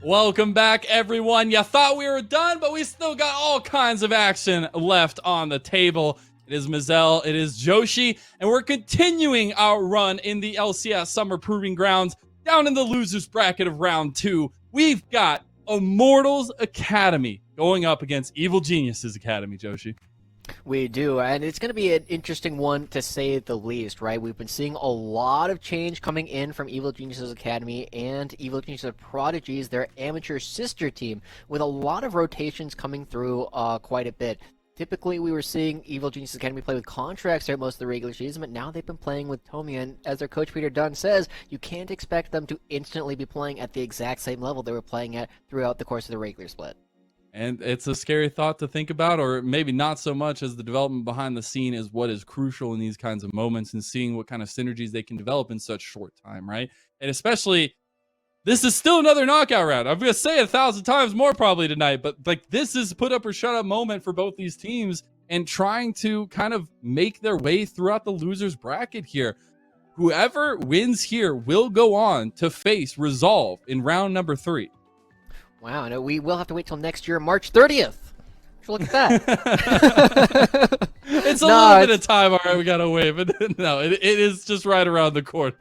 Welcome back, everyone. You thought we were done, but we still got all kinds of action left on the table. It is Mazel, it is Joshi, and we're continuing our run in the LCS Summer Proving Grounds down in the losers bracket of round 2. We've got Immortals Academy going up against Evil Geniuses Academy, Joshi. We do, and it's going to be an interesting one to say the least, right? We've been seeing a lot of change coming in from Evil Geniuses Academy and Evil Geniuses Prodigies, their amateur sister team, with a lot of rotations coming through quite a bit. Typically, we were seeing Evil Geniuses Academy play with contracts throughout most of the regular season, but now they've been playing with Tomia, and as their coach Peter Dunn says, you can't expect them to instantly be playing at the exact same level they were playing at throughout the course of the regular split. And it's a scary thought to think about, or maybe not so much, as the development behind the scene is what is crucial in these kinds of moments and seeing what kind of synergies they can develop in such short time, right? And especially, this is still another knockout round. I'm going to say it 1,000 times more probably tonight, but like this is put up or shut up moment for both these teams and trying to kind of make their way throughout the losers bracket here. Whoever wins here will go on to face Resolve in round number 3. Wow, no, we will have to wait till next year, March 30th. Look at that. It's a little bit of time, all right, we gotta wait, but no, it is just right around the corner.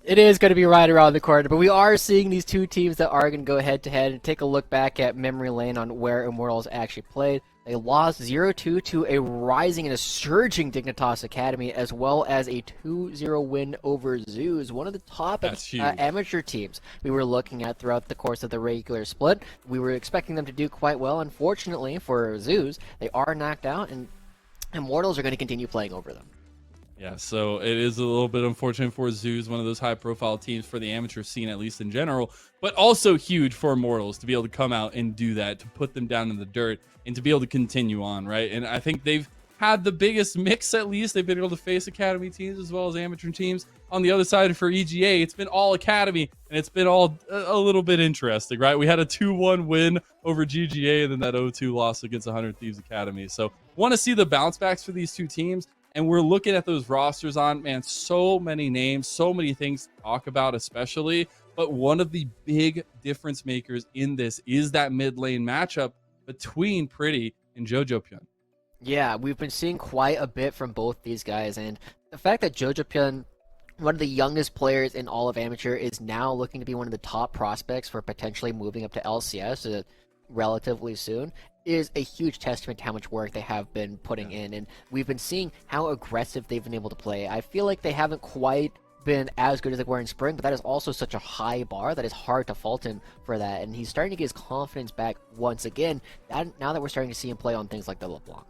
It is going to be right around the corner, but we are seeing these two teams that are going to go head-to-head and take a look back at memory lane on where Immortals actually played. They lost 0-2 to a rising and a surging Dignitas Academy, as well as a 2-0 win over Zeus, one of the top amateur teams we were looking at throughout the course of the regular split. We were expecting them to do quite well. Unfortunately for Zeus, they are knocked out, and Immortals are going to continue playing over them. Yeah, so it is a little bit unfortunate for Zeus, one of those high-profile teams for the amateur scene, at least in general, but also huge for Immortals to be able to come out and do that, to put them down in the dirt, and to be able to continue on, right? And I think they've had the biggest mix, at least. They've been able to face academy teams as well as amateur teams. On the other side, for EGA, it's been all academy, and it's been all a little bit interesting, right? We had a 2-1 win over GGA, and then that 0-2 loss against 100 Thieves Academy. So want to see the bounce backs for these two teams. And we're looking at those rosters on, man, so many names, so many things to talk about, especially. But one of the big difference makers in this is that mid lane matchup between Pretty and Jojopyun. Yeah, we've been seeing quite a bit from both these guys. And the fact that Jojopyun, one of the youngest players in all of amateur, is now looking to be one of the top prospects for potentially moving up to LCS relatively soon, is a huge testament to how much work they have been putting in, and we've been seeing how aggressive they've been able to play. I feel like they haven't quite been as good as they were in spring, but that is also such a high bar that it's hard to fault him for that, and he's starting to get his confidence back once again, now that we're starting to see him play on things like the LeBlanc.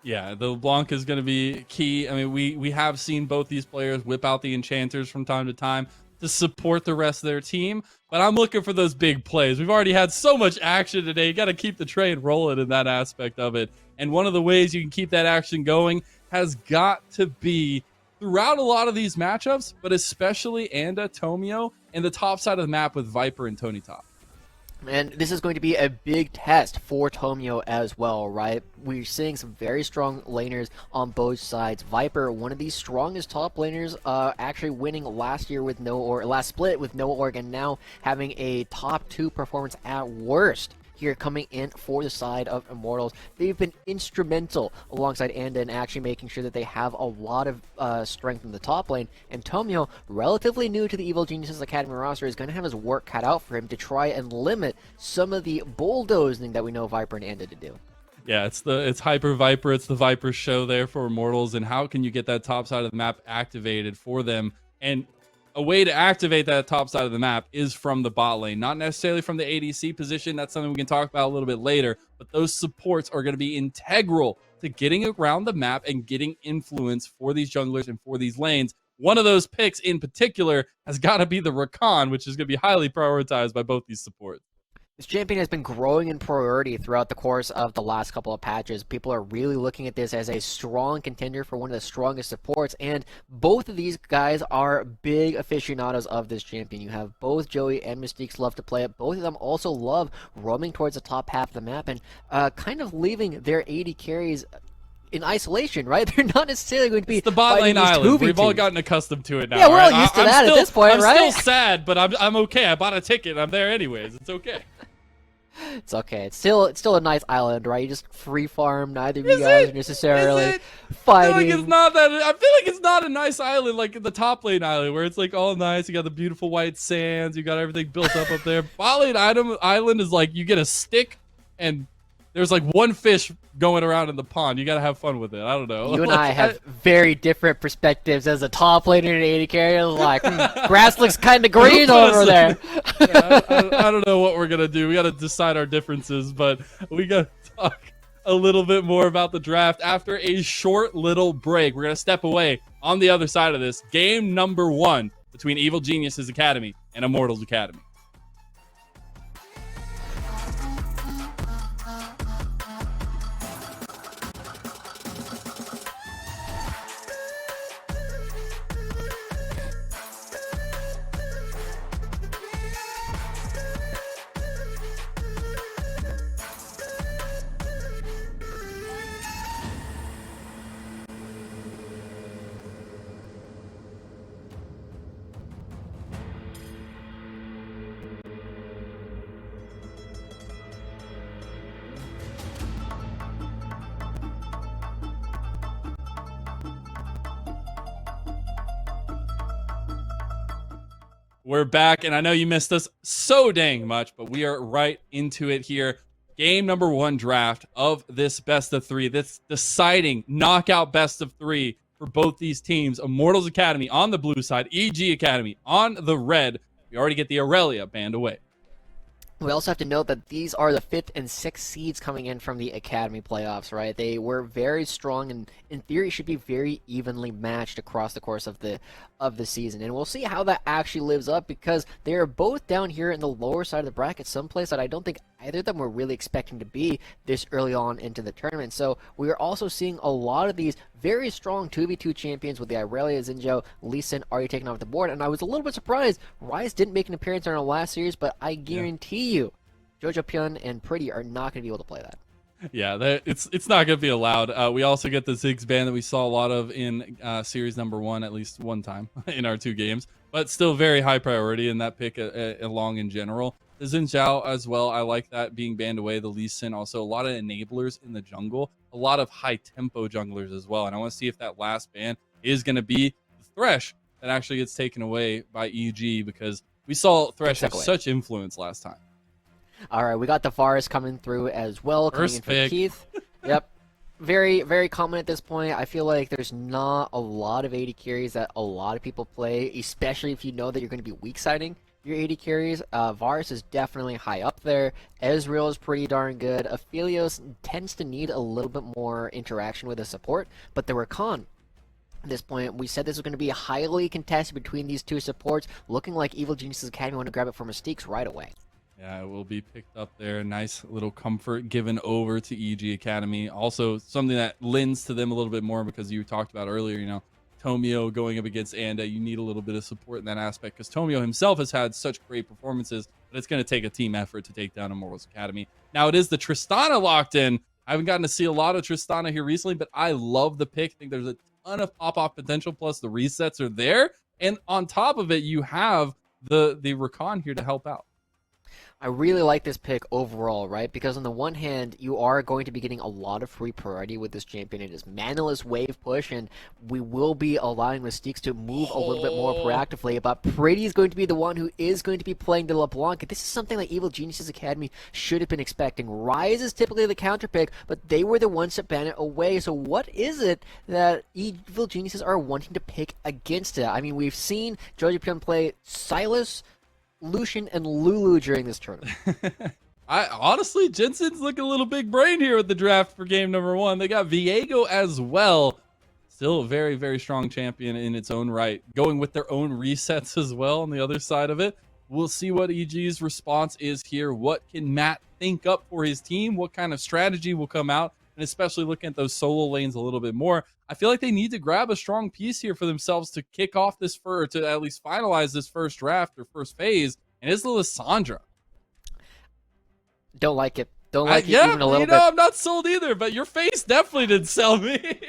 Yeah, the LeBlanc is going to be key. I mean, we have seen both these players whip out the enchanters from time to time to support the rest of their team, but I'm looking for those big plays. We've already had so much action today. You got to keep the train rolling in that aspect of it. And one of the ways you can keep that action going has got to be throughout a lot of these matchups, but especially Anda, Tomio, and the top side of the map with Viper and Tony Top. And this is going to be a big test for Tomio as well, right? We're seeing some very strong laners on both sides. Viper, one of the strongest top laners, actually winning last split with no org, and now having a top 2 performance at worst here coming in for the side of Immortals. They've been instrumental alongside Anda in actually making sure that they have a lot of strength in the top lane. And Tomio, relatively new to the Evil Geniuses Academy roster, is going to have his work cut out for him to try and limit some of the bulldozing that we know Viper and Anda to do. Yeah, it's Hyper Viper. It's the Viper show there for Immortals, and how can you get that top side of the map activated for them? And a way to activate that top side of the map is from the bot lane, not necessarily from the ADC position. That's something we can talk about a little bit later, but those supports are going to be integral to getting around the map and getting influence for these junglers and for these lanes. One of those picks in particular has got to be the Rakan, which is going to be highly prioritized by both these supports. This champion has been growing in priority throughout the course of the last couple of patches. People are really looking at this as a strong contender for one of the strongest supports, and both of these guys are big aficionados of this champion. You have both Joey and Mystiques love to play it. Both of them also love roaming towards the top half of the map and kind of leaving their AD carries in isolation, right? They're not necessarily going to be It's the bot lane fighting these island. 2v2s. We've all gotten accustomed to it now. Yeah, we're right? all used to that at this point, I'm right? still sad, but I'm okay. I bought a ticket. I'm there anyways. It's okay. It's okay. It's still a nice island, right? You just free farm. Neither of you Is guys it? are necessarily Is it? I fighting. feel like it's not that. I feel like it's not a nice island like the top lane island where it's like all nice. You got the beautiful white sands. You got everything built up there. Bot lane island is like you get a stick and there's like one fish going around in the pond. You gotta have fun with it. I don't know. You and I have very different perspectives as a top laner and AD carrier. Like, grass looks kind of green over there. Yeah, I don't know what we're gonna do. We gotta decide our differences, but we gotta talk a little bit more about the draft after a short little break. We're gonna step away on the other side of this. Game number 1 between Evil Geniuses Academy and Immortals Academy. We're back, and I know you missed us so dang much, but we are right into it here. Game number 1 draft of this best of 3, this deciding knockout best of 3 for both these teams. Immortals Academy on the blue side, EG Academy on the red. We already get the Aurelia banned away. We also have to note that these are the 5th and 6th seeds coming in from the Academy playoffs, right? They were very strong and in theory should be very evenly matched across the course of the season. And we'll see how that actually lives up because they are both down here in the lower side of the bracket, someplace that I don't think either of them were really expecting to be this early on into the tournament. So we are also seeing a lot of these very strong 2v2 champions with the Irelia, Zinjo, Lee Sin already taken off the board. And I was a little bit surprised Rise didn't make an appearance in our last series, but I guarantee you Jojo Pyun and Pretty are not going to be able to play that. Yeah, it's not going to be allowed. We also get the Ziggs ban that we saw a lot of in series number 1, at least one time in our 2 games, but still very high priority in that pick along in general. The Xin Zhao as well, I like that being banned away. The Lee Sin also, a lot of enablers in the jungle, a lot of high tempo junglers as well. And I want to see if that last ban is going to be the Thresh that actually gets taken away by EG, because we saw Thresh have such influence last time. All right, we got the Varus coming through as well, coming in for Keith. Yep. Very, very common at this point. I feel like there's not a lot of AD carries that a lot of people play, especially if you know that you're going to be weak siding your AD carries. Varus is definitely high up there. Ezreal is pretty darn good. Aphelios tends to need a little bit more interaction with the support, but the Rakan, at this point, we said this was going to be highly contested between these 2 supports, looking like Evil Geniuses Academy want to grab it for Mystiques right away. Yeah, it will be picked up there. Nice little comfort given over to EG Academy. Also, something that lends to them a little bit more because you talked about earlier, you know, Tomio going up against Anda. You need a little bit of support in that aspect because Tomio himself has had such great performances, but it's going to take a team effort to take down Immortals Academy. Now, it is the Tristana locked in. I haven't gotten to see a lot of Tristana here recently, but I love the pick. I think there's a ton of pop-off potential, plus the resets are there. And on top of it, you have the Rakan here to help out. I really like this pick overall, right? Because on the one hand, you are going to be getting a lot of free priority with this champion. It is manaless wave push, and we will be allowing Mystiques to move a little bit more proactively. But Pretty is going to be the one who is going to be playing the LeBlanc. This is something that Evil Geniuses Academy should have been expecting. Ryze is typically the counter pick, but they were the ones to ban it away. So what is it that Evil Geniuses are wanting to pick against it? I mean, we've seen Jojo Pyun play Sylas, Lucian, and Lulu during this tournament. I honestly, Jensen's looking a little big brain here with the draft for game number 1. They got Viego as well. Still a very, very strong champion in its own right. Going with their own resets as well on the other side of it. We'll see what EG's response is here. What can Matt think up for his team? What kind of strategy will come out? And especially looking at those solo lanes a little bit more. I feel like they need to grab a strong piece here for themselves to kick off this to at least finalize this first draft or first phase. And it's Lissandra. Don't like it. Don't like it even a little You know, bit. I'm not sold either, but your face definitely didn't sell me.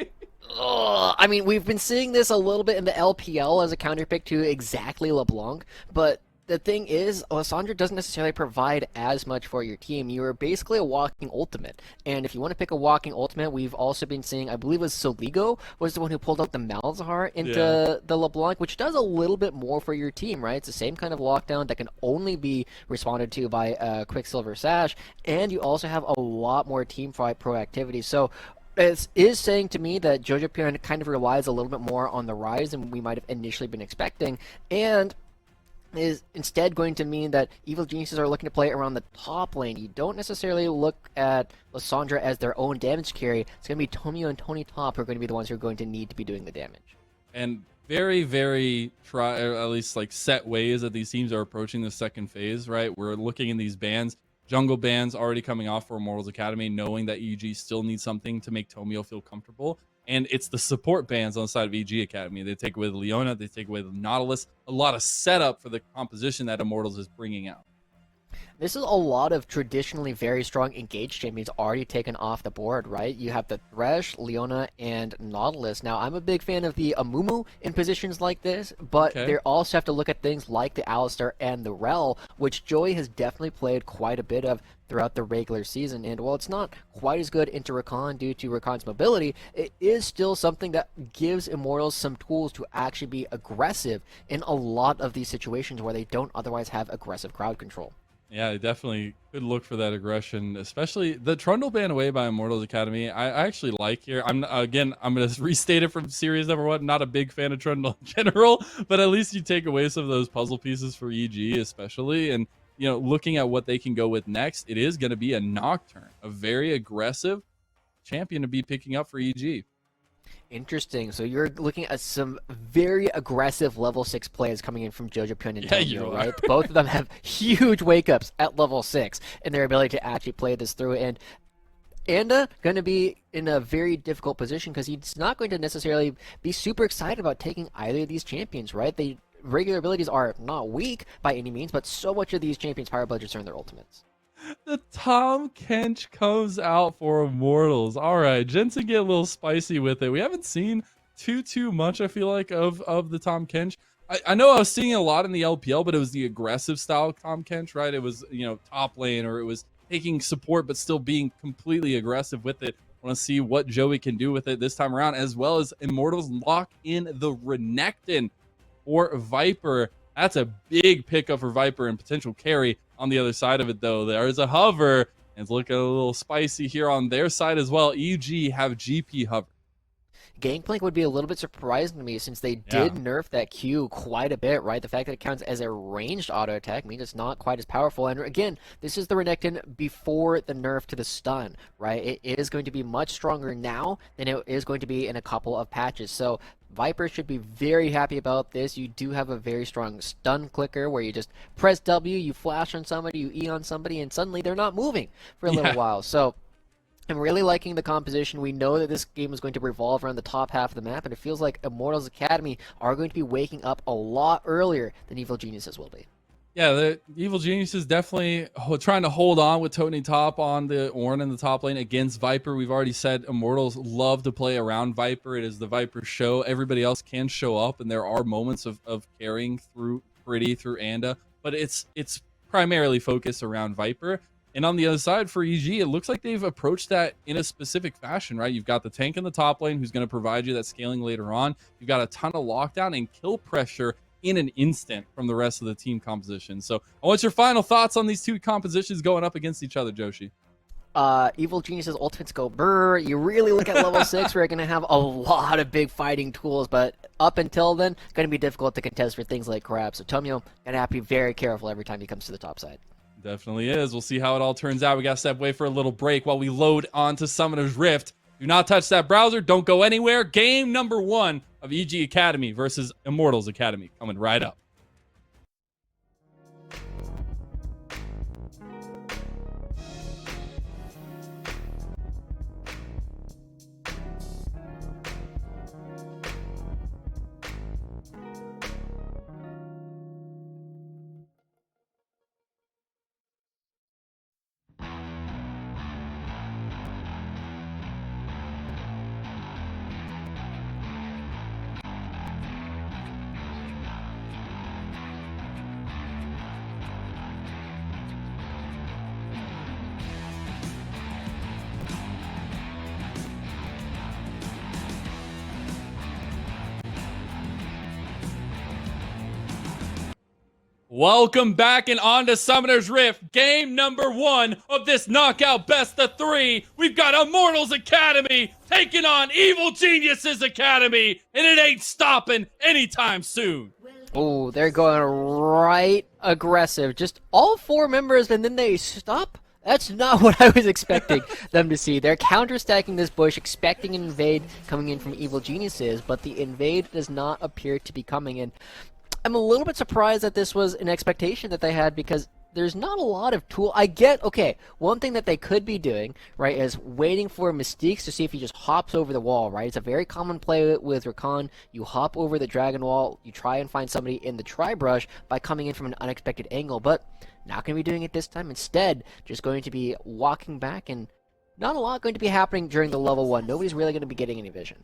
Ugh, I mean, we've been seeing this a little bit in the LPL as a counterpick to exactly LeBlanc, but the thing is, Lissandra doesn't necessarily provide as much for your team. You are basically a walking ultimate, and if you want to pick a walking ultimate, we've also been seeing, I believe it was Soligo was the one who pulled out the Malzahar Yeah. into the LeBlanc, which does a little bit more for your team, right? It's the same kind of lockdown that can only be responded to by Quicksilver Sash, and you also have a lot more team fight proactivity. So it is saying to me that Jojo Pion kind of relies a little bit more on the rise than we might have initially been expecting, and is instead going to mean that Evil Geniuses are looking to play around the top lane. You don't necessarily look at Lissandra as their own damage carry. It's going to be Tomio and Tony Top who are going to be the ones who are going to need to be doing the damage. And very, very try, or at least like set ways that these teams are approaching the second phase, right? We're looking in these bans, jungle bans already coming off for Immortals Academy, knowing that EG still needs something to make Tomio feel comfortable. And it's the support bans on the side of EG Academy. They take away the Leona, they take away the Nautilus. A lot of setup for the composition that Immortals is bringing out. This is a lot of traditionally very strong engaged champions already taken off the board, right? You have the Thresh, Leona, and Nautilus. Now, I'm a big fan of the Amumu in positions like this, but Okay. they also have to look at things like the Alistar and the Rel, which Joey has definitely played quite a bit of throughout the regular season. And while it's not quite as good into Rakan due to Rakan's mobility, it is still something that gives Immortals some tools to actually be aggressive in a lot of these situations where they don't otherwise have aggressive crowd control. Yeah, I definitely could look for that aggression, especially the Trundle ban away by Immortals Academy. I actually like here. I'm going to restate it from series number one. Not a big fan of Trundle in general, but at least you take away some of those puzzle pieces for EG, especially. And looking at what they can go with next, it is going to be a Nocturne, a very aggressive champion to be picking up for EG. Interesting. So you're looking at some very aggressive level 6 plays coming in from Jojo Pion and Yeah, you Tomio, are. right? Both of them have huge wake ups at level 6 and their ability to actually play this through. And Anda going to be in a very difficult position because he's not going to necessarily be super excited about taking either of these champions, right? They regular abilities are not weak by any means, but so much of these champions' power budgets are in their ultimates. The Tom Kench comes out for Immortals. All right, Jensen get a little spicy with it. We haven't seen too much, I feel like, of the Tom Kench. I know I was seeing a lot in the LPL, but it was the aggressive style of Tom Kench, right? It was, top lane, or it was taking support, but still being completely aggressive with it. I want to see what Joey can do with it this time around, as well as Immortals lock in the Renekton for Viper. That's a big pickup for Viper and potential carry. On the other side of it, though, there is a hover, and it's looking a little spicy here on their side as well. EG have GP hover. Gangplank would be a little bit surprising to me since they Yeah. did nerf that Q quite a bit, right? The fact that it counts as a ranged auto attack means it's not quite as powerful. And again, this is the Renekton before the nerf to the stun, right? It is going to be much stronger now than it is going to be in a couple of patches. So Viper should be very happy about this. You do have a very strong stun clicker where you just press W, you flash on somebody, you E on somebody, and suddenly they're not moving for a little Yeah. while. So I'm really liking the composition. We know that this game is going to revolve around the top half of the map, and it feels like Immortals Academy are going to be waking up a lot earlier than Evil Geniuses will be. Yeah, the Evil Genius is definitely trying to hold on with Tony Top on the Ornn in the top lane against Viper. We've already said Immortals love to play around Viper. It is the Viper show. Everybody else can show up, and there are moments of carrying through Anda, but it's primarily focused around Viper. And on the other side for EG, it looks like they've approached that in a specific fashion, right? You've got the tank in the top lane who's going to provide you that scaling later on. You've got a ton of lockdown and kill pressure in an instant from the rest of the team composition. So what's your final thoughts on these two compositions going up against each other, Joshi? Evil Geniuses ultimates go brr. You really look at level 6, we're going to have a lot of big fighting tools, but up until then, going to be difficult to contest for things like crab. So Tomio, going to have to be very careful every time he comes to the top side. Definitely is. We'll see how it all turns out. We got to step away for a little break while we load onto Summoner's Rift. Do not touch that browser. Don't go anywhere. Game number 1 of EG Academy versus Immortals Academy coming right up. Welcome back and on to Summoner's Rift, game number 1 of this knockout best of 3. We've got Immortals Academy taking on Evil Geniuses Academy, and it ain't stopping anytime soon. Oh, they're going right aggressive. Just all 4 members and then they stop? That's not what I was expecting them to see. They're counter-stacking this bush, expecting an invade coming in from Evil Geniuses, but the invade does not appear to be coming in. I'm a little bit surprised that this was an expectation that they had because there's not a lot of tool. I get, okay, one thing that they could be doing, right, is waiting for Mystiques to see if he just hops over the wall, right? It's a very common play with Rakan. You hop over the dragon wall, you try and find somebody in the tri-brush by coming in from an unexpected angle, but not going to be doing it this time. Instead, just going to be walking back, and not a lot going to be happening during the level 1. Nobody's really going to be getting any vision.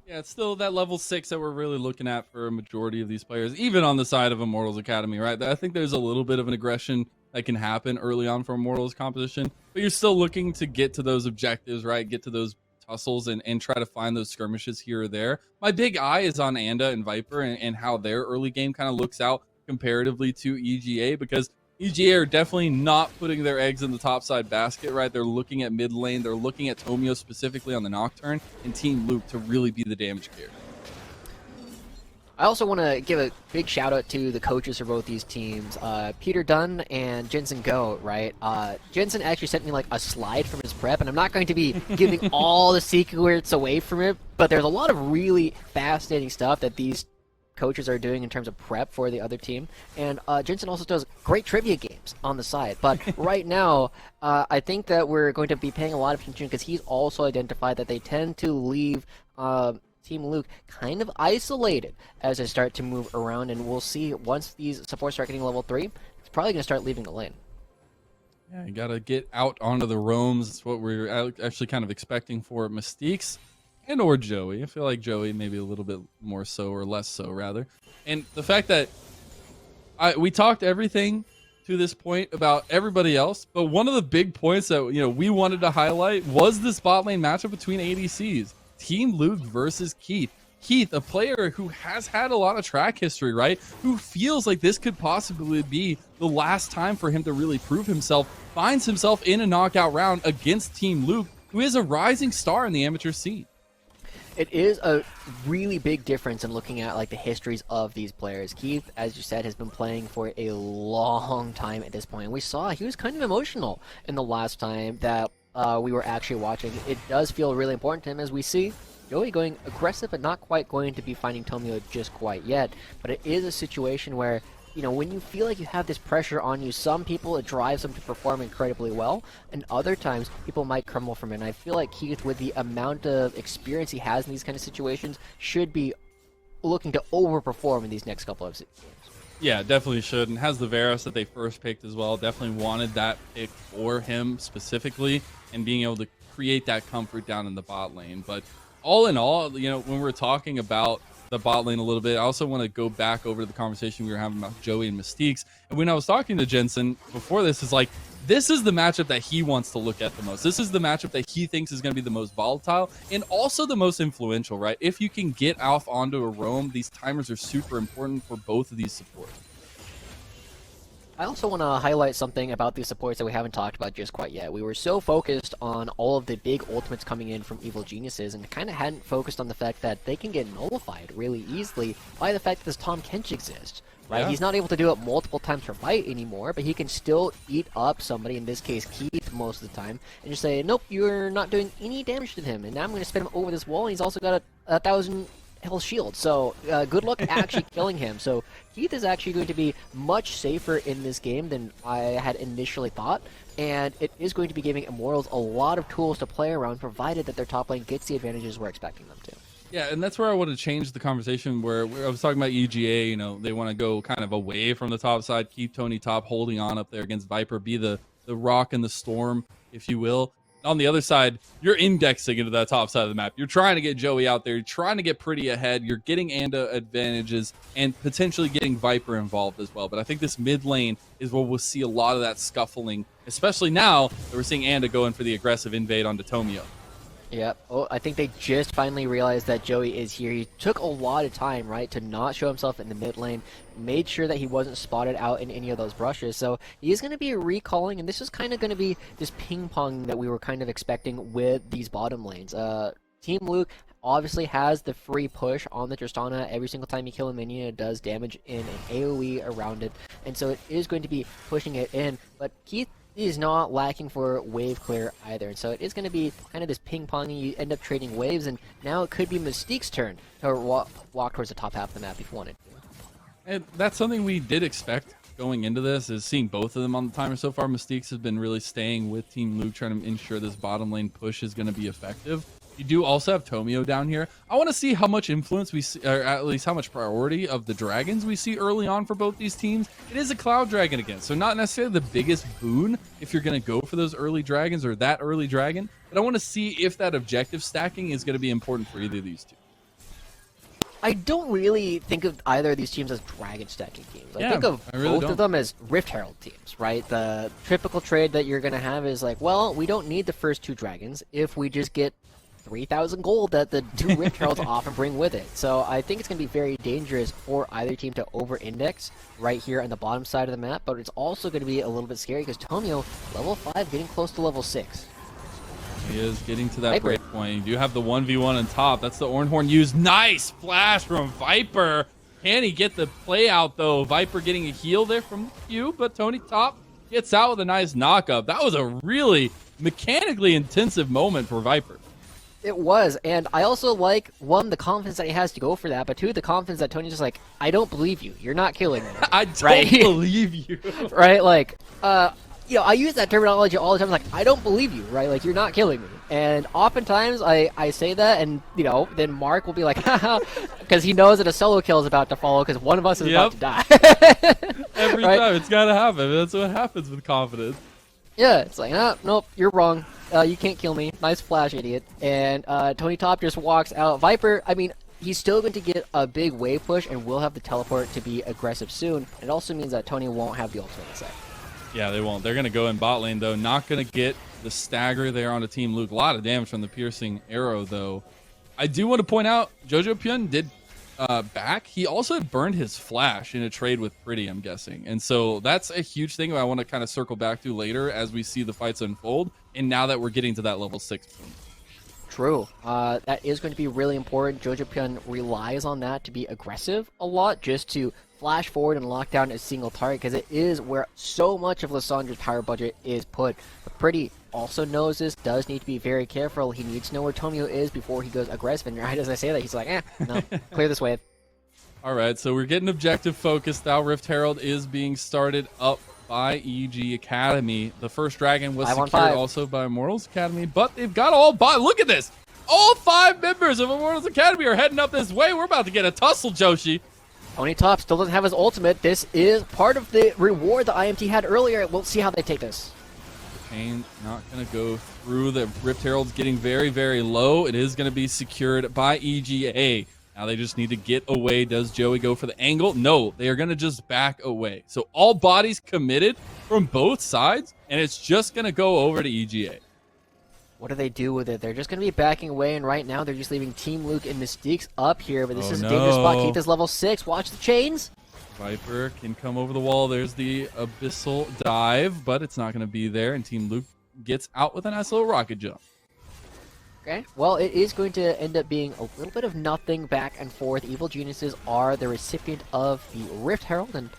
Yeah, it's still that level 6 that we're really looking at for a majority of these players, even on the side of Immortals Academy, right? I think there's a little bit of an aggression that can happen early on for Immortals composition, but you're still looking to get to those objectives, right? Get to those tussles and try to find those skirmishes here or there. My big eye is on Anda and Viper and how their early game kind of looks out comparatively to EGA, because EGA are definitely not putting their eggs in the topside basket, right? They're looking at mid lane. They're looking at Tomio specifically on the Nocturne and Team Luke to really be the damage carrier. I also want to give a big shout out to the coaches for both these teams, Peter Dunn and Jensen Go, right? Jensen actually sent me like a slide from his prep, and I'm not going to be giving all the secrets away from it, but there's a lot of really fascinating stuff that these coaches are doing in terms of prep for the other team, and Jensen also does great trivia games on the side. But right now, I think that we're going to be paying a lot of attention because he's also identified that they tend to leave Team Luke kind of isolated as they start to move around, and we'll see once these supports start getting level 3, it's probably going to start leaving the lane. Yeah, you got to get out onto the roams. That's what we're actually kind of expecting for Mystiques and or Joey. I feel like Joey maybe a little bit more so, or less so rather. And the fact that we talked everything to this point about everybody else, but one of the big points that we wanted to highlight was this bot lane matchup between ADCs. Team Luke versus Keith. Keith, a player who has had a lot of track history, right? Who feels like this could possibly be the last time for him to really prove himself, finds himself in a knockout round against Team Luke, who is a rising star in the amateur scene. It is a really big difference in looking at like the histories of these players. Keith, as you said, has been playing for a long time at this point. We saw he was kind of emotional in the last time that we were actually watching. It does feel really important to him, as we see Joey going aggressive but not quite going to be finding Tomio just quite yet. But it is a situation where, when you feel like you have this pressure on you, some people, it drives them to perform incredibly well, and other times people might crumble from it. And I feel like Keith, with the amount of experience he has in these kind of situations, should be looking to overperform in these next couple of games. Yeah, definitely should, and has the Varus that they first picked as well. Definitely wanted that pick for him specifically, and being able to create that comfort down in the bot lane. But all in all, when we're talking about the bot lane a little bit, I also want to go back over to the conversation we were having about Joey and Mystiques. And when I was talking to Jensen before this, is like, this is the matchup that he wants to look at the most. This is the matchup that he thinks is going to be the most volatile and also the most influential, right? If you can get off onto a roam, these timers are super important for both of these supports. I also want to highlight something about these supports that we haven't talked about just quite yet. We were so focused on all of the big ultimates coming in from Evil Geniuses and kind of hadn't focused on the fact that they can get nullified really easily by the fact that this Tahm Kench exists. Right? Yeah. He's not able to do it multiple times per fight anymore, but he can still eat up somebody, in this case Keith, most of the time, and just say, nope, you're not doing any damage to him, and now I'm going to spin him over this wall, and he's also got a 1,000 health shield, so good luck actually killing him. So Keith is actually going to be much safer in this game than I had initially thought, and it is going to be giving Immortals a lot of tools to play around, provided that their top lane gets the advantages we're expecting them to. Yeah, and that's where I want to change the conversation, where I was talking about EGA, they want to go kind of away from the top side, keep Tony top holding on up there against Viper, be the rock in the storm, if you will. On the other side, you're indexing into that top side of the map. You're trying to get Joey out there. You're trying to get pretty ahead. You're getting Anda advantages and potentially getting Viper involved as well. But I think this mid lane is where we'll see a lot of that scuffling, especially now that we're seeing Anda going for the aggressive invade onto Tomio. Yep. Oh, I think they just finally realized that Joey is here. He took a lot of time, right, to not show himself in the mid lane, made sure that he wasn't spotted out in any of those brushes. So he's going to be recalling, and this is kind of going to be this ping pong that we were kind of expecting with these bottom lanes. Team Luke obviously has the free push on the Tristana. Every single time you kill a minion, it does damage in an AoE around it, and so it is going to be pushing it in. But Keith is not lacking for wave clear either, and so it is going to be kind of this ping pong. You end up trading waves, and now it could be Mystique's turn to walk towards the top half of the map if you wanted. And that's something we did expect going into this, is seeing both of them on the timer so far. Mystiques has been really staying with Team Luke, trying to ensure this bottom lane push is going to be effective. You do also have Tomio down here. I want to see how much influence we see, or at least how much priority of the dragons we see early on for both these teams. It is a cloud dragon again, so not necessarily the biggest boon if you're going to go for those early dragons or that early dragon, but I want to see if that objective stacking is going to be important for either of these two. I don't really think of either of these teams as dragon stacking teams. I think of really both of them as Rift Herald teams, right? The typical trade that you're going to have is like, well, we don't need the first 2 dragons if we just get 3,000 gold that the 2 Rift Heralds often bring with it. So I think it's going to be very dangerous for either team to over-index right here on the bottom side of the map, but it's also going to be a little bit scary because Tomio, level 5, getting close to level 6. He is getting to that break point. You do have the 1v1 on top. That's the Ornhorn used. Nice flash from Viper. Can he get the play out, though? Viper getting a heal there from Q, but Tony Top gets out with a nice knock-up. That was a really mechanically intensive moment for Viper. It was, and I also like, 1, the confidence that he has to go for that, but 2, the confidence that Tony's just like, I don't believe you. You're not killing me. I don't believe you. Right? Like, you know, I use that terminology all the time. Like, I don't believe you, right? Like, you're not killing me. And oftentimes I say that, and, you know, then Mark will be like, haha, because he knows that a solo kill is about to follow because one of us is about to die. Every time. It's got to happen. That's what happens with confidence. Yeah, it's like, ah, nope, you're wrong. You can't kill me. Nice flash, idiot. And Tony Top just walks out. Viper, I mean, he's still going to get a big wave push and will have the teleport to be aggressive soon. It also means that Tony won't have the ultimate set. Yeah, they won't. They're going to go in bot lane, though. Not going to get the stagger there onto Team Luke. A lot of damage from the piercing arrow, though. I do want to point out, Jojo Pyun did back. He also had burned his flash in a trade with Pretty, I'm guessing. And so that's a huge thing I want to kind of circle back to later as we see the fights unfold. And now that we're getting to that level 6 point. True. That is going to be really important. Jojo Pyun relies on that to be aggressive a lot, just to flash forward and lock down a single target, because it is where so much of Lissandra's power budget is put. But Pretty also knows this, does need to be very careful. He needs to know where Tomio is before he goes aggressive, and right as I say that, he's like, no, clear this wave. All right, so we're getting objective focused now. Rift Herald is being started up by EG Academy. The first dragon was secured also by Immortals Academy, but they've got all look at this! All 5 members of Immortals Academy are heading up this way. We're about to get a tussle, Joshi. Tony Top still doesn't have his ultimate. This is part of the reward that IMT had earlier. We'll see how they take this. The pain not going to go through. The Rift Herald's getting very, very low. It is going to be secured by EGA. Now they just need to get away. Does Joey go for the angle? No, they are going to just back away. So all bodies committed from both sides, and it's just going to go over to EGA. What do they do with it? They're just going to be backing away, and right now they're just leaving Team Luke and Mystiques up here, but this is a dangerous spot. Keith is level 6. Watch the chains. Viper can come over the wall. There's the Abyssal dive, but it's not going to be there, and Team Luke gets out with a nice little rocket jump. Okay, well, it is going to end up being a little bit of nothing back and forth. Evil Geniuses are the recipient of the Rift Herald, and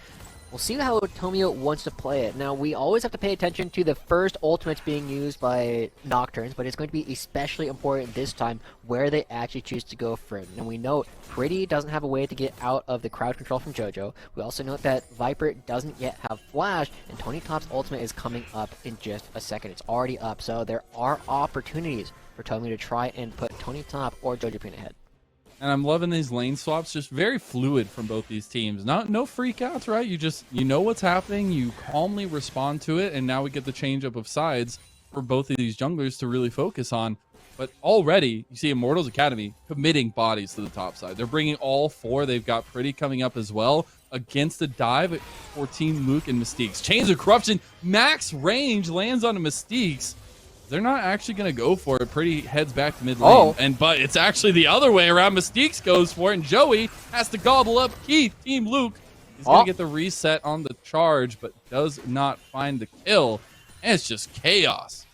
we'll see how Tomio wants to play it. Now, we always have to pay attention to the first ultimates being used by Nocturnes, but it's going to be especially important this time where they actually choose to go for it. And we know Pretty doesn't have a way to get out of the crowd control from Jojo. We also know that Viper doesn't yet have Flash, and Tony Top's ultimate is coming up in just a second. It's already up, so there are opportunities for Tomio to try and put Tony Top or Jojo Pyun ahead. And I'm loving these lane swaps, just very fluid from both these teams. No freakouts, right? You know what's happening, you calmly respond to it, and now we get the change up of sides for both of these junglers to really focus on. But already, you see Immortals Academy committing bodies to the top side. They're bringing all 4. They've got Pretty coming up as well against the dive for Team Luke and Mystiques. Chains of Corruption, max range lands on the Mystiques. they're not actually going to go for it. Pretty heads back to mid lane. But it's actually the other way around. Mystiques goes for it, and Joey has to gobble up Keith. Team Luke is going to get the reset on the charge, but does not find the kill. And it's just chaos.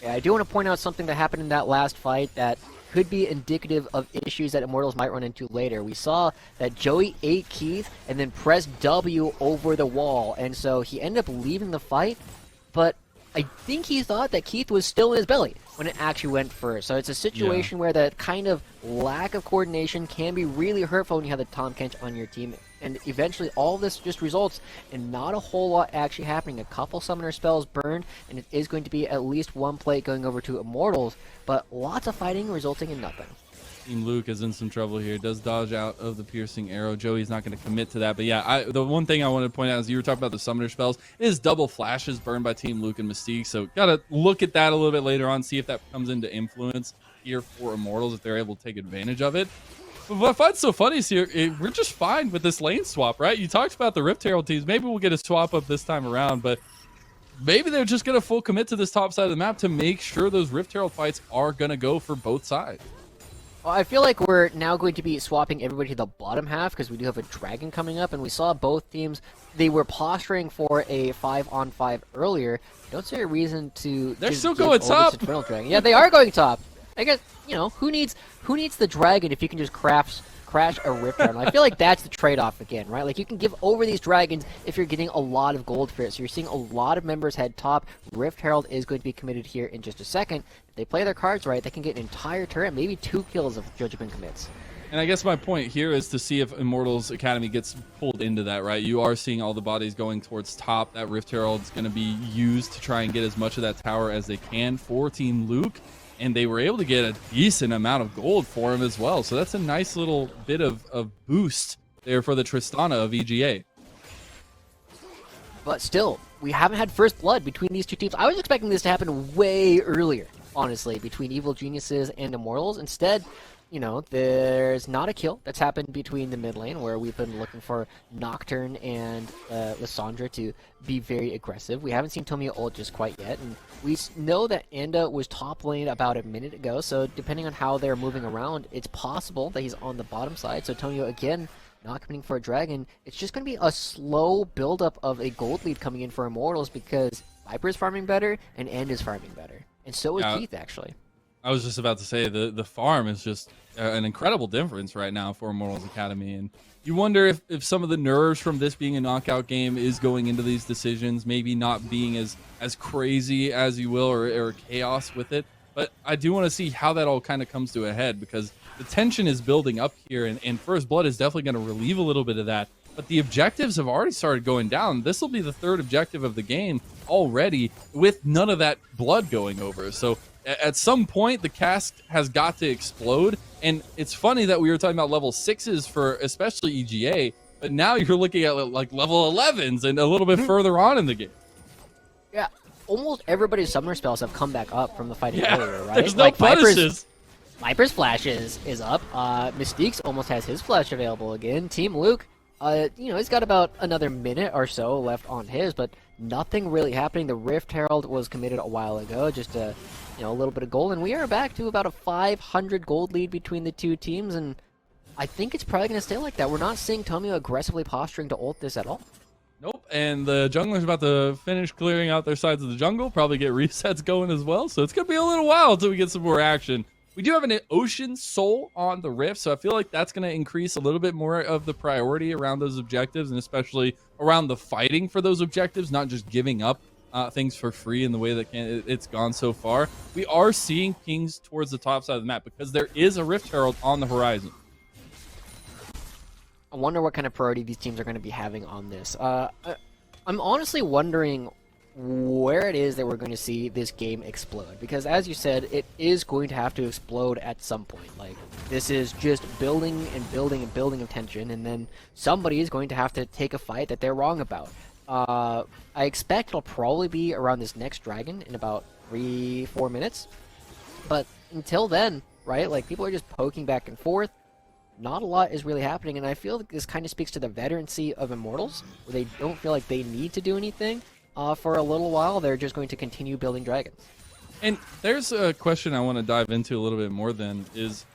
Yeah, I do want to point out something that happened in that last fight that could be indicative of issues that Immortals might run into later. We saw that Joey ate Keith and then pressed W over the wall, and so he ended up leaving the fight, but I think he thought that Keith was still in his belly when it actually went first. So it's a situation where that kind of lack of coordination can be really hurtful when you have the Tahm Kench on your team. And eventually all of this just results in not a whole lot actually happening. A couple summoner spells burned, and it is going to be at least one plate going over to Immortals, but lots of fighting resulting in nothing. Team Luke is in some trouble here. Does dodge out of the piercing arrow. Joey's not going to commit to that. But yeah, the one thing I wanted to point out is you were talking about the summoner spells. It is double flashes burned by Team Luke and Mystique. So got to look at that a little bit later on, see if that comes into influence here for Immortals, if they're able to take advantage of it. But what I find so funny is here, we're just fine with this lane swap, right? You talked about the Rift Herald teams. Maybe we'll get a swap up this time around, but maybe they're just going to full commit to this top side of the map to make sure those Rift Herald fights are going to go for both sides. Well, I feel like we're now going to be swapping everybody to the bottom half because we do have a dragon coming up, and we saw both teams, they were posturing for a 5-on-5 earlier. Don't see a reason to They're still going top. Dragon. Yeah, they are going top. I guess, you know, who needs the dragon if you can just crash a Rift Herald? I feel like that's the trade-off again, right? Like, you can give over these dragons if you're getting a lot of gold for it. So you're seeing a lot of members head top. Rift Herald is going to be committed here in just a second. If they play their cards right, they can get an entire turret, maybe 2 kills if Judgment commits. And I guess my point here is to see if Immortals Academy gets pulled into that, right? You are seeing all the bodies going towards top. That Rift Herald is going to be used to try and get as much of that tower as they can for Team Luke. And they were able to get a decent amount of gold for him as well. So that's a nice little bit of boost there for the Tristana of EGA. But still, we haven't had first blood between these two teams. I was expecting this to happen way earlier, honestly, between Evil Geniuses and Immortals. Instead, you know, there's not a kill that's happened between the mid lane, where we've been looking for Nocturne and Lissandra to be very aggressive. We haven't seen Tomio ult just quite yet, and we know that Anda was top lane about a minute ago, so depending on how they're moving around, it's possible that he's on the bottom side. So Tomio, again, not committing for a dragon. It's just going to be a slow buildup of a gold lead coming in for Immortals because Viper is farming better and End is farming better. And so is Keith, actually. I was just about to say the farm is just an incredible difference right now for Immortals Academy, and you wonder if some of the nerves from this being a knockout game is going into these decisions, maybe not being as crazy as you will, or chaos with it. But I do want to see how that all kind of comes to a head, because the tension is building up here, and First Blood is definitely going to relieve a little bit of that. But the objectives have already started going down. This will be the third objective of the game already, with none of that blood going over. So at some point, the cask has got to explode. And it's funny that we were talking about level 6s for especially EGA, but now you're looking at like level 11s and a little bit further on in the game. Yeah, almost everybody's summoner spells have come back up from the fighting earlier, right? There's no punishes. Viper's flash is up. Mystique's almost has his flash available again. Team Luke, you know, he's got about another minute or so left on his, but nothing really happening. The Rift Herald was committed a while ago, just a little bit of gold, and we are back to about a 500 gold lead between the two teams, and I think it's probably going to stay like that. We're not seeing Tomio aggressively posturing to ult this at all. Nope, and the jungler's about to finish clearing out their sides of the jungle, probably get resets going as well, so it's going to be a little while until we get some more action. We do have an Ocean Soul on the Rift, so I feel like that's going to increase a little bit more of the priority around those objectives, and especially around the fighting for those objectives, not just giving up things for free in the way that it's gone so far. We are seeing pings towards the top side of the map because there is a Rift Herald on the horizon. I wonder what kind of priority these teams are going to be having on this. I'm honestly wondering where it is that we're going to see this game explode, because as you said, it is going to have to explode at some point. Like, this is just building and building and building of tension, and then somebody is going to have to take a fight that they're wrong about. I expect it'll probably be around this next dragon in about 3-4 minutes, but until then, right, like, people are just poking back and forth. Not a lot is really happening, and I feel like this kind of speaks to the veterancy of Immortals, where they don't feel like they need to do anything for a little while. They're just going to continue building dragons. And there's a question I want to dive into a little bit more then is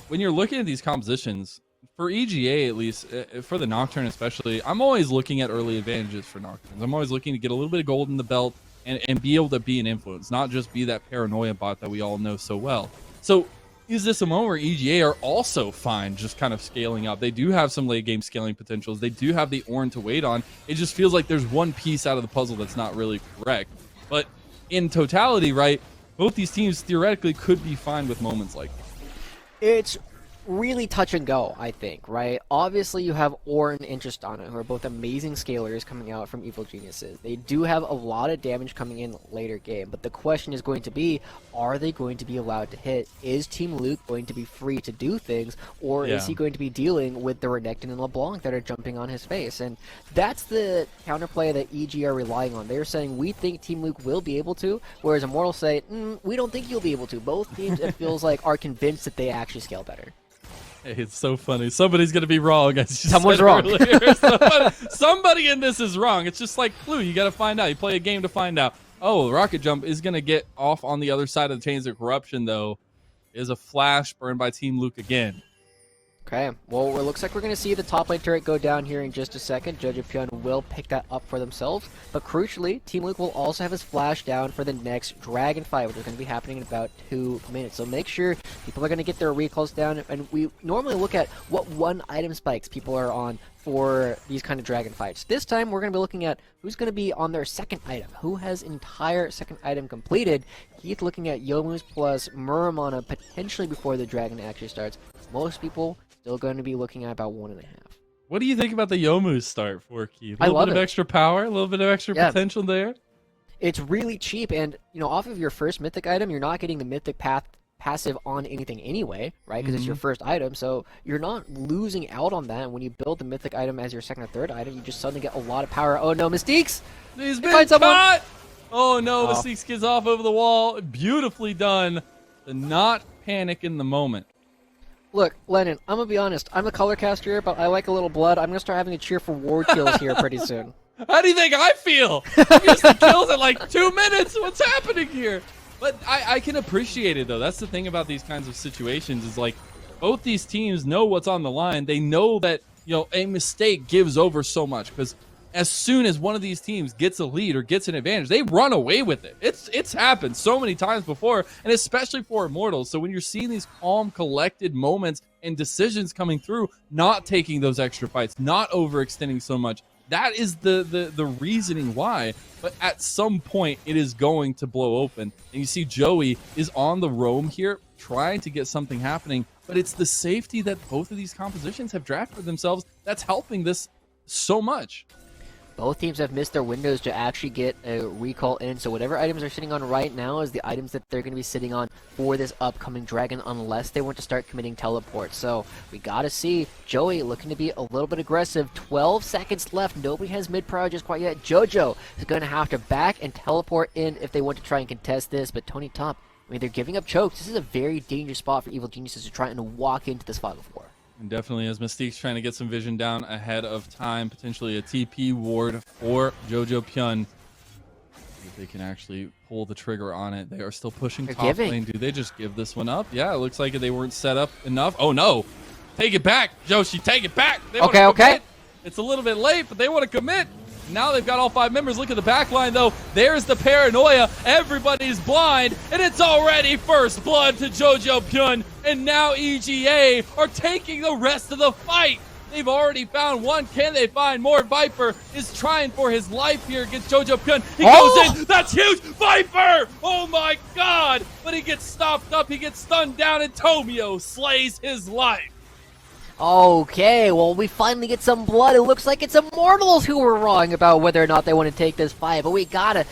when you're looking at these compositions, for EGA at least, for the Nocturne especially, I'm always looking at early advantages for Nocturnes. I'm always looking to get a little bit of gold in the belt and be able to be an influence, not just be that paranoia bot that we all know so well. So is this a moment where EGA are also fine just kind of scaling up? They do have some late game scaling potentials. They do have the Ornn to wait on. It just feels like there's one piece out of the puzzle that's not really correct. But in totality, right, both these teams theoretically could be fine with moments like this. It's really touch and go, I think, right? Obviously, you have Ornn and Tristana, who are both amazing scalers coming out from Evil Geniuses. They do have a lot of damage coming in later game, but the question is going to be, are they going to be allowed to hit? Is Team Luke going to be free to do things, or is he going to be dealing with the Renekton and LeBlanc that are jumping on his face? And that's the counterplay that EG are relying on. They're saying, we think Team Luke will be able to, whereas Immortals say, we don't think you'll be able to. Both teams, it feels like, are convinced that they actually scale better. Hey, it's so funny. Somebody's going to be wrong. As you Someone's said wrong. Somebody in this is wrong. It's just like Clue. You got to find out. You play a game to find out. Oh, Rocket Jump is going to get off on the other side of the Chains of Corruption, though. Is a flash burned by Team Luke again. Okay, well, it looks like we're going to see the top lane turret go down here in just a second. Jojo Pyun will pick that up for themselves, but crucially, Team Luke will also have his flash down for the next dragon fight, which is going to be happening in about 2 minutes. So make sure people are going to get their recalls down, and we normally look at what one item spikes people are on for these kind of dragon fights. This time, we're going to be looking at who's going to be on their second item, who has entire second item completed. Heath looking at Youmuu's plus Muramana potentially before the dragon actually starts. Most people still going to be looking at about 1.5. What do you think about the Youmuu's start for Keith? I A little love bit of it. extra power, a little bit of extra potential there. It's really cheap, and off of your first mythic item, you're not getting the mythic passive on anything anyway, right? Because it's your first item, so you're not losing out on that. And when you build the mythic item as your second or third item, you just suddenly get a lot of power. Oh no, Mystiques! He's been caught! Oh no, Mystique skids off over the wall. Beautifully done. To not panic in the moment. Look, Lennon, I'm gonna be honest. I'm a color caster here, but I like a little blood. I'm gonna start having to cheer for ward kills here pretty soon. How do you think I feel? I'm used to kills in like 2 minutes. What's happening here? But I can appreciate it, though. That's the thing about these kinds of situations is like both these teams know what's on the line. They know that, a mistake gives over so much because as soon as one of these teams gets a lead or gets an advantage, they run away with it. It's happened so many times before, and especially for Immortals. So when you're seeing these calm, collected moments and decisions coming through, not taking those extra fights, not overextending so much, that is the reasoning why. But at some point, it is going to blow open. And you see Joey is on the roam here, trying to get something happening. But it's the safety that both of these compositions have drafted for themselves that's helping this so much. Both teams have missed their windows to actually get a recall in, so whatever items they're sitting on right now is the items that they're going to be sitting on for this upcoming dragon unless they want to start committing teleports. So we got to see Joey looking to be a little bit aggressive. 12 seconds left. Nobody has mid-prior just quite yet. Jojo is going to have to back and teleport in if they want to try and contest this, but Tony Top, they're giving up chokes. This is a very dangerous spot for Evil Geniuses to try and walk into this Final Four. And definitely as Mystique's trying to get some vision down ahead of time, potentially a TP ward for Jojo Pyun. If they can actually pull the trigger on it. They are still pushing top lane. Do they just give this one up? Yeah, it looks like they weren't set up enough. Oh no! Take it back, Joshi, take it back! They okay. It's a little bit late, but they want to commit. Now they've got all 5 members. Look at the back line, though. There's the paranoia. Everybody's blind, and it's already first blood to Jojo Pyun. And now EGA are taking the rest of the fight. They've already found one. Can they find more? Viper is trying for his life here against Jojo Pyun. He goes in. That's huge. Viper! Oh, my God. But he gets stopped up. He gets stunned down, and Tomio slays his life. Okay, well, we finally get some blood. It looks like it's Immortals who were wrong about whether or not they want to take this fight. But we gotta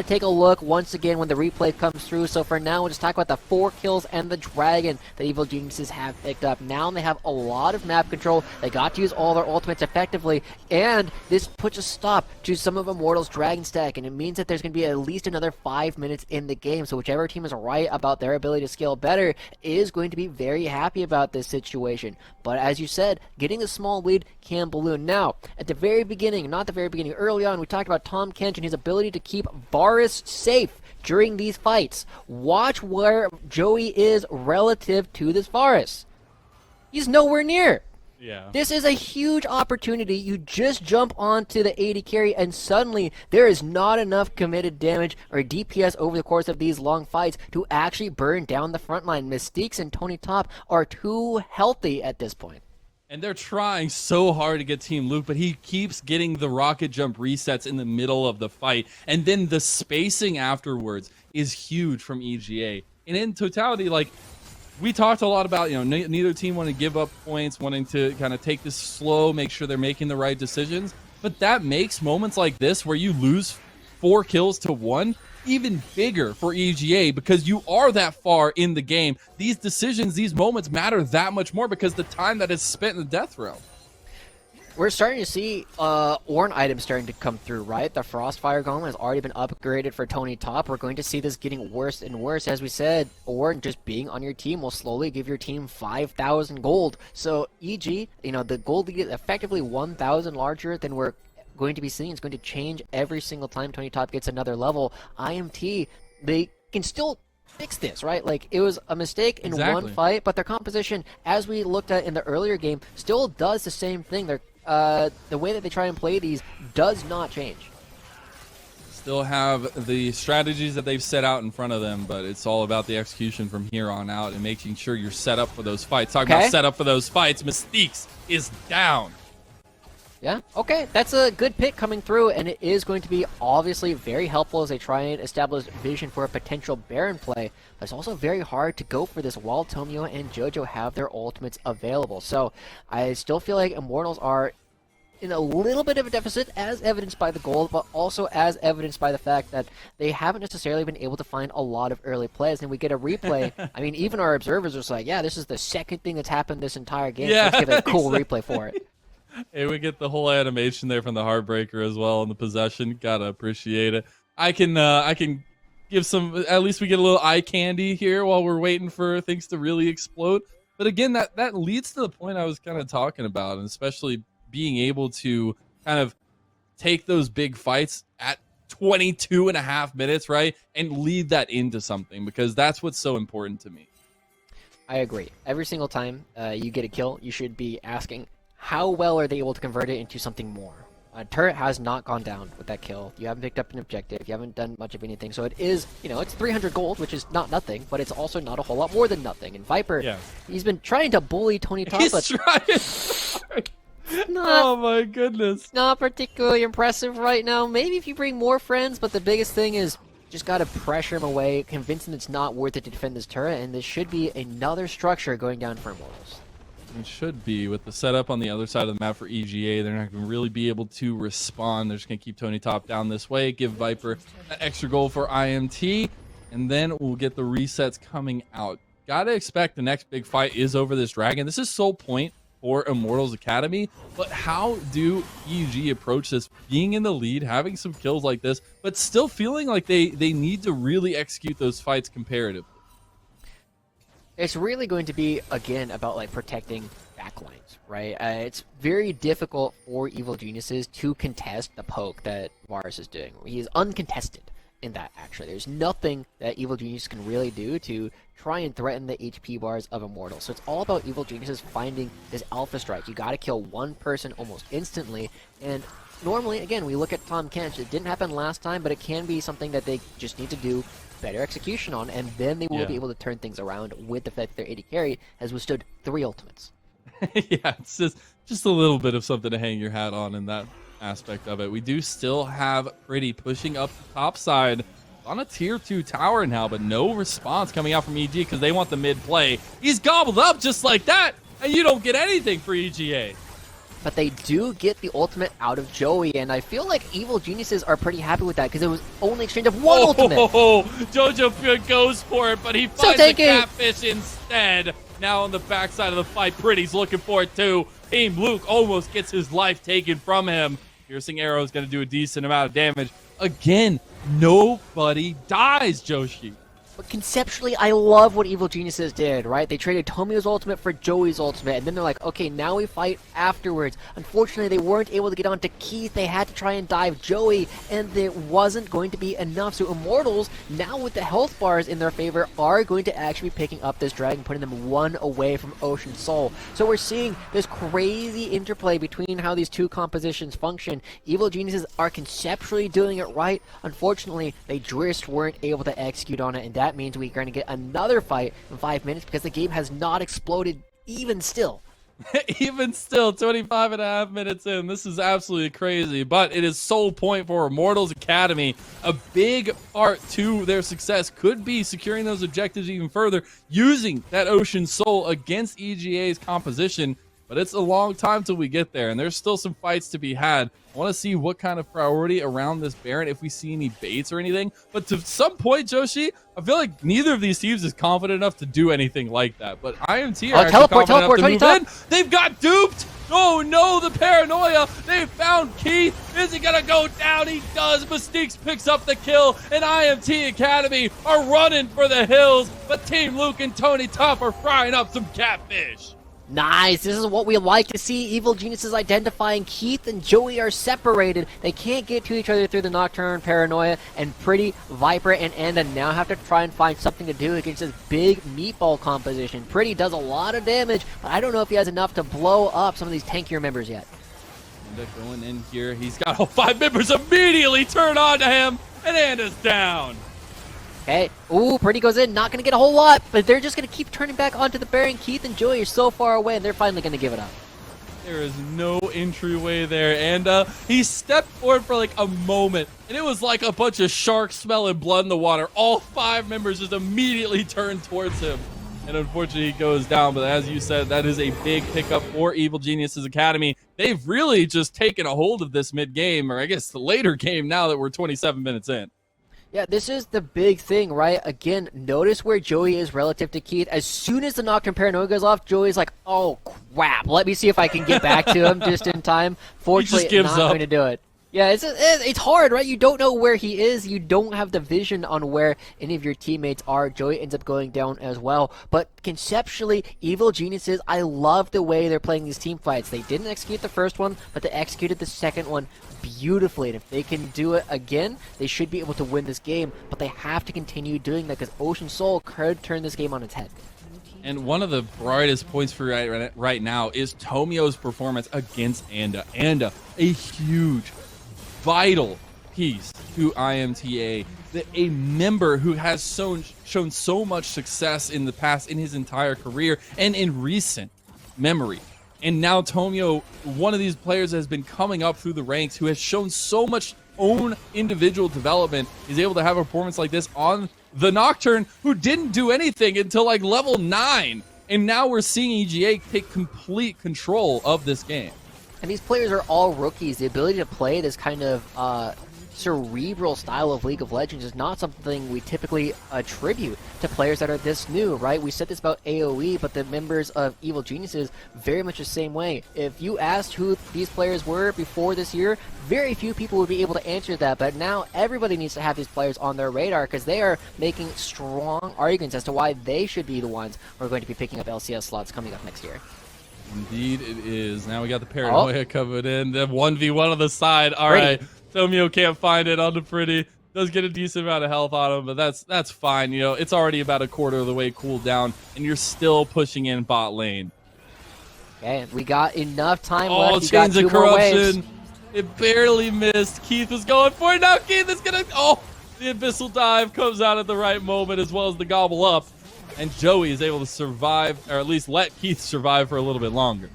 take a look once again when the replay comes through. So for now, we'll just talk about the 4 kills and the dragon that Evil Geniuses have picked up. Now they have a lot of map control. They got to use all their ultimates effectively, and this puts a stop to some of Immortals' dragon stack, and it means that there's going to be at least another 5 minutes in the game. So whichever team is right about their ability to scale better is going to be very happy about this situation. But as you said, getting a small lead can balloon. Now, at the very beginning, not the very beginning, early on, we talked about Tom Kench and his ability to keep Varus safe. during these fights. Watch where Joey is relative to this Varus. He's nowhere near. Yeah. This is a huge opportunity. You just jump onto the AD carry and suddenly there is not enough committed damage or DPS over the course of these long fights to actually burn down the front line. Mystiques and Tony Top are too healthy at this point. And they're trying so hard to get Team Luke, but he keeps getting the rocket jump resets in the middle of the fight. And then the spacing afterwards is huge from EGA. And in totality, like, we talked a lot about, neither team wanted to give up points, wanting to kind of take this slow, make sure they're making the right decisions. But that makes moments like this where you lose 4 kills to 1 even bigger for EGA, because you are that far in the game. These decisions, these moments matter that much more because the time that is spent in the death realm. We're starting to see Ornn items starting to come through, right? The Frostfire Golem has already been upgraded for Tony Top. We're going to see this getting worse and worse. As we said, Ornn just being on your team will slowly give your team 5,000 gold. So EG, the gold lead is effectively 1,000 larger than we're going to be seeing. It's going to change every single time Tony Top gets another level. IMT, they can still fix this, right? Like, it was a mistake in one fight, but their composition, as we looked at in the earlier game, still does the same thing. They're the way that they try and play these does not change. Still have the strategies that they've set out in front of them, but it's all about the execution from here on out and making sure you're set up for those fights. Talking about set up for those fights, Mystiques is down. Yeah, okay, that's a good pick coming through, and it is going to be obviously very helpful as they try and establish vision for a potential Baron play. But it's also very hard to go for this while Tomio and JoJo have their ultimates available. So I still feel like Immortals are in a little bit of a deficit, as evidenced by the gold, but also as evidenced by the fact that they haven't necessarily been able to find a lot of early plays. And we get a replay. I mean, even our observers are just like, yeah, this is the second thing that's happened this entire game. Yeah, so let's give it a cool replay for it. Hey, we get the whole animation there from the Heartbreaker as well in the possession. Gotta appreciate it. I can give some, at least we get a little eye candy here while we're waiting for things to really explode. But again, that leads to the point I was kind of talking about, and especially being able to kind of take those big fights at 22.5 minutes, right? And lead that into something, because that's what's so important to me. I agree. Every single time you get a kill, you should be asking, how well are they able to convert it into something more? Turret has not gone down with that kill. You haven't picked up an objective. You haven't done much of anything. So it is, it's 300 gold, which is not nothing, but it's also not a whole lot more than nothing. And Viper, he's been trying to bully Tony Top. He's trying. Oh my goodness. Not particularly impressive right now. Maybe if you bring more friends, but the biggest thing is just got to pressure him away, convince him it's not worth it to defend this turret, and this should be another structure going down for Immortals. It should be. With the setup on the other side of the map for EGA, they're not going to really be able to respond. They're just going to keep Tony Top down this way, give Viper that extra goal for IMT, and then we'll get the resets coming out. Gotta expect the next big fight is over this dragon. This is sole point for Immortals Academy, but how do EG approach this? Being in the lead, having some kills like this, but still feeling like they need to really execute those fights comparatively. It's really going to be, again, about protecting backlines, right? It's very difficult for Evil Geniuses to contest the poke that Varus is doing. He is uncontested in that, actually. There's nothing that Evil Genius can really do to try and threaten the HP bars of Immortals. So it's all about Evil Geniuses finding this alpha strike. You gotta kill one person almost instantly, and normally, again, we look at Tom Kench. It didn't happen last time, but it can be something that they just need to do better execution on, and then they will be able to turn things around with the fact that their AD carry has withstood 3 ultimates. Yeah, it's just a little bit of something to hang your hat on in that aspect of it. We do still have Pretty pushing up the top side on a tier 2 tower now, but no response coming out from EG because they want the mid play. He's gobbled up just like that, and you don't get anything for EGA. But they do get the ultimate out of Joey, and I feel like Evil Geniuses are pretty happy with that because it was only exchange of 1 ultimate. JoJo goes for it, but he finds the catfish instead. Now on the backside of the fight, Pretty's looking for it too. Team Luke almost gets his life taken from him. Piercing Arrow is going to do a decent amount of damage. Again, nobody dies, Joshi. But conceptually, I love what Evil Geniuses did, right? They traded Tomio's ultimate for Joey's ultimate, and then they're like, okay, now we fight afterwards. Unfortunately, they weren't able to get onto Keith. They had to try and dive Joey, and it wasn't going to be enough. So Immortals, now with the health bars in their favor, are going to actually be picking up this dragon, putting them one away from Ocean Soul. So we're seeing this crazy interplay between how these two compositions function. Evil Geniuses are conceptually doing it right. Unfortunately, they just weren't able to execute on it, and that means we're going to get another fight in 5 minutes because the game has not exploded even still. Even still, 25.5 minutes in, this is absolutely crazy, but it is sole point for Immortals Academy. A big part to their success could be securing those objectives even further, using that Ocean Soul against EGA's composition, but it's a long time till we get there, and there's still some fights to be had. I want to see what kind of priority around this Baron, if we see any baits or anything. But to some point, Joshi, I feel like neither of these teams is confident enough to do anything like that. But IMT are actually confident enough to move in. They've got duped! Oh no, the paranoia! They found Keith! Is he gonna go down? He does! Mystiques picks up the kill, and IMT Academy are running for the hills, but Team Luke and Tony Tough are frying up some catfish. Nice, this is what we like to see. Evil Geniuses identifying Keith and Joey are separated. They can't get to each other through the Nocturne, Paranoia, and Pretty, Viper, and Anda now have to try and find something to do against this big meatball composition. Pretty does a lot of damage, but I don't know if he has enough to blow up some of these tankier members yet. Anda going in here. He's got all 5 members immediately turn on to him, and Anda's down. Okay, ooh, Pretty goes in, not going to get a whole lot, but they're just going to keep turning back onto the Baron. Keith and Joey are so far away, and they're finally going to give it up. There is no entryway there, and he stepped forward for like a moment, and it was like a bunch of sharks smelling blood in the water. All 5 members just immediately turned towards him, and unfortunately he goes down. But as you said, that is a big pickup for Evil Geniuses Academy. They've really just taken a hold of this mid-game, or I guess the later game now that we're 27 minutes in. Yeah, this is the big thing, right? Again, notice where Joey is relative to Keith. As soon as the Nocturne Paranoia goes off, Joey's like, oh, crap. Let me see if I can get back to him just in time. Fortunately, not going to do it. Yeah, it's hard, right? You don't know where he is. You don't have the vision on where any of your teammates are. Joey ends up going down as well. But conceptually, Evil Geniuses, I love the way they're playing these team fights. They didn't execute the first one, but they executed the second one beautifully. And if they can do it again, they should be able to win this game. But they have to continue doing that because Ocean Soul could turn this game on its head. And one of the brightest points for right now is Tomio's performance against Anda. Anda, a huge, vital piece to IMTA, a member who has shown so much success in the past in his entire career and in recent memory. And now Tomio, one of these players that has been coming up through the ranks, who has shown so much own individual development, is able to have a performance like this on the Nocturne, who didn't do anything until like level 9. And now we're seeing EGA take complete control of this game. And these players are all rookies. The ability to play this kind of cerebral style of League of Legends is not something we typically attribute to players that are this new, right? We said this about AoE, but the members of Evil Geniuses very much the same way. If you asked who these players were before this year, very few people would be able to answer that, but now everybody needs to have these players on their radar because they are making strong arguments as to why they should be the ones who are going to be picking up LCS slots coming up next year. Indeed it is. Now we got the Paranoia coming in. The 1v1 on the side. All right. Tomio can't find it on the Pretty. Does get a decent amount of health on him, but that's fine. You know, it's already about a quarter of the way cooled down, and you're still pushing in bot lane. Okay, we got enough time left. Oh, Chains of Corruption. It barely missed. Keith was going for it. Now Keith is going to... Oh, the Abyssal Dive comes out at the right moment, as well as the Gobble Up. And Joey is able to survive, or at least let Keith survive for a little bit longer.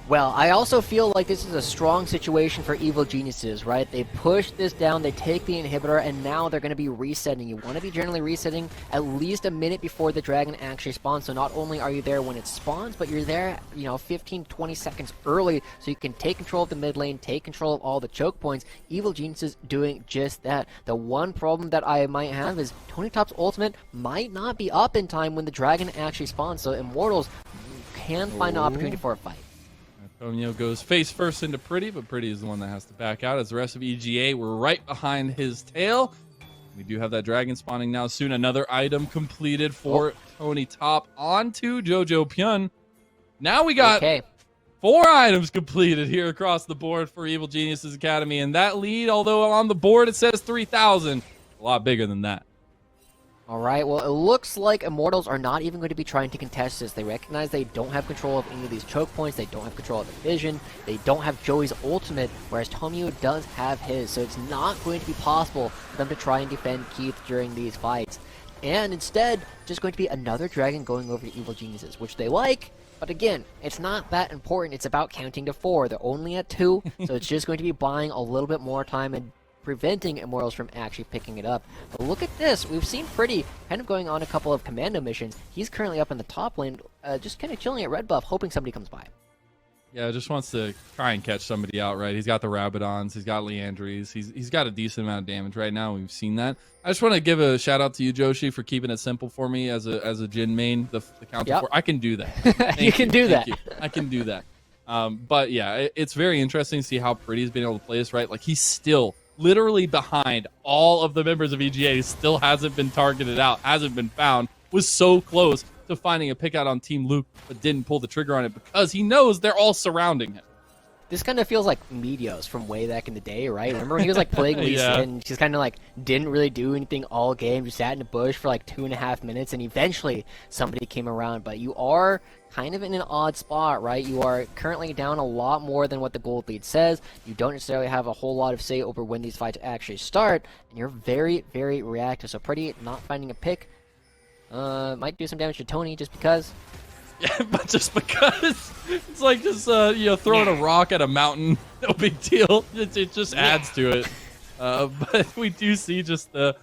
Well, I also feel like this is a strong situation for Evil Geniuses, right? They push this down, they take the inhibitor, and now they're going to be resetting. You want to be generally resetting at least a minute before the dragon actually spawns, so not only are you there when it spawns, but you're there, 15, 20 seconds early, so you can take control of the mid lane, take control of all the choke points. Evil Geniuses doing just that. The one problem that I might have is Tony Top's ultimate might not be up in time when the dragon actually spawns, so Immortals can find an opportunity for a fight. Tomio goes face first into Pretty, but Pretty is the one that has to back out as the rest of EGA were right behind his tail. We do have that dragon spawning now soon. Another item completed for Tony Top onto Jojo Pyun. Now we got 4 items completed here across the board for Evil Geniuses Academy. And that lead, although on the board it says 3,000, a lot bigger than that. All right, well, it looks like Immortals are not even going to be trying to contest this. They recognize they don't have control of any of these choke points. They don't have control of the vision. They don't have Joey's ultimate, whereas Tomio does have his. So it's not going to be possible for them to try and defend Keith during these fights. And instead, just going to be another dragon going over to Evil Geniuses, which they like. But again, it's not that important. It's about counting to 4. They're only at 2, so it's just going to be buying a little bit more time and preventing Immortals from actually picking it up. But look at this. We've seen Pretty kind of going on a couple of commando missions. He's currently up in the top lane, just kind of chilling at red buff, hoping somebody comes by. Yeah, just wants to try and catch somebody out, right? He's got the Rabadons, he's got Leandries, he's got a decent amount of damage right now. We've seen that. I just want to give a shout out to you, Joshi, for keeping it simple for me as a Jin main. The counter 4, I can do that. You can do that. I can do that. But yeah, it's very interesting to see how Pretty's been able to play this, right? Like, he's still literally behind all of the members of EGA. He still hasn't been targeted out, hasn't been found, was so close to finding a pick out on Team Luke, but didn't pull the trigger on it because he knows they're all surrounding him. This kind of feels like Meteos from way back in the day, right? Remember when he was like playing Lee Sin? Just kind of like didn't really do anything all game, just sat in a bush for like 2.5 minutes, and eventually somebody came around. But you are kind of in an odd spot, right? You are currently down a lot more than what the gold lead says. You don't necessarily have a whole lot of say over when these fights actually start, and you're very, very reactive. So Pretty not finding a pick might do some damage to Tony just because. Yeah, but just because it's like just throwing a rock at a mountain, no big deal. It just adds to it. But we do see just the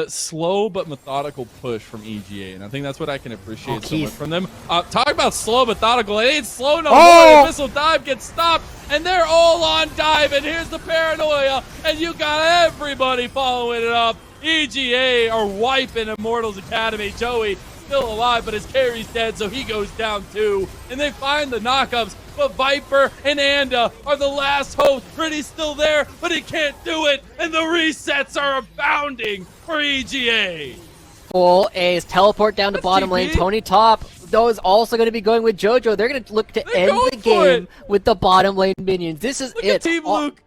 slow but methodical push from EGA, and I think that's what I can appreciate so much from them. Talk about slow, methodical. It ain't slow no more. The missile dive gets stopped, and they're all on dive. And here's the paranoia, and you got everybody following it up. EGA are wiping Immortals Academy. Joey still alive, but his carry's dead, so he goes down too. And they find the knockups, but Viper and Anda are the last hope. Pretty's still there, but he can't do it, and the resets are abounding for EGA. Full A's teleport down to bottom lane. Tony Top, though, is also going to be going with Jojo. They're going to look to end the game with the bottom lane minions. This is Look at Team Luke.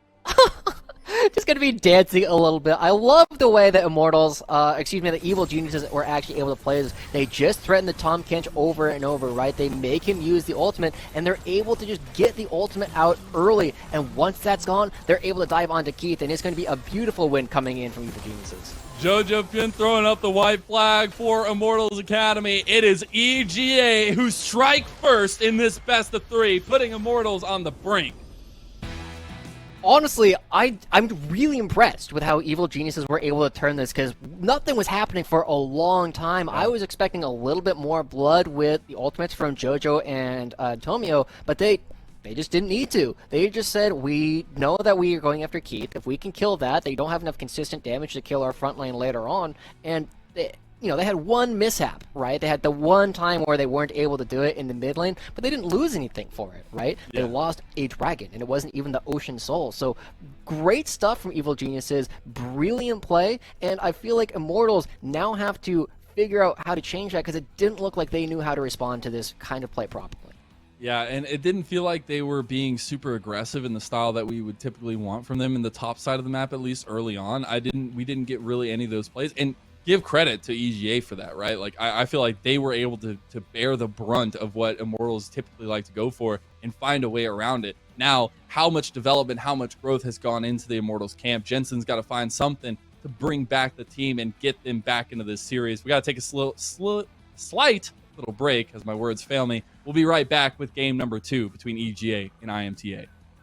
Just gonna be dancing a little bit. I love the way that Immortals, the Evil Geniuses were actually able to play this. They just threaten the Tom Kench over and over, right? They make him use the ultimate, and they're able to just get the ultimate out early. And once that's gone, they're able to dive onto Keith, and it's gonna be a beautiful win coming in from Evil Geniuses. Jojo Pyun throwing up the white flag for Immortals Academy. It is EGA who strike first in this best of 3, putting Immortals on the brink. Honestly, I'm really impressed with how Evil Geniuses were able to turn this, because nothing was happening for a long time. I was expecting a little bit more blood with the ultimates from Jojo and Tomio, but they just didn't need to. They just said, we know that we are going after Keith. If we can kill that, they don't have enough consistent damage to kill our front lane later on, and they had one mishap, right? They had the one time where they weren't able to do it in the mid lane, but they didn't lose anything for it, right? Yeah. They lost a dragon, and it wasn't even the Ocean Soul. So great stuff from Evil Geniuses, brilliant play, and I feel like Immortals now have to figure out how to change that, because it didn't look like they knew how to respond to this kind of play properly. Yeah, and it didn't feel like they were being super aggressive in the style that we would typically want from them in the top side of the map, at least early on. We didn't get really any of those plays, and give credit to EGA for that, right? Like, I feel like they were able to bear the brunt of what Immortals typically like to go for and find a way around it. Now, how much development, how much growth has gone into the Immortals camp? Jensen's got to find something to bring back the team and get them back into this series. We got to take a slight little break, as my words fail me. We'll be right back with game number 2 between EGA and IMTA.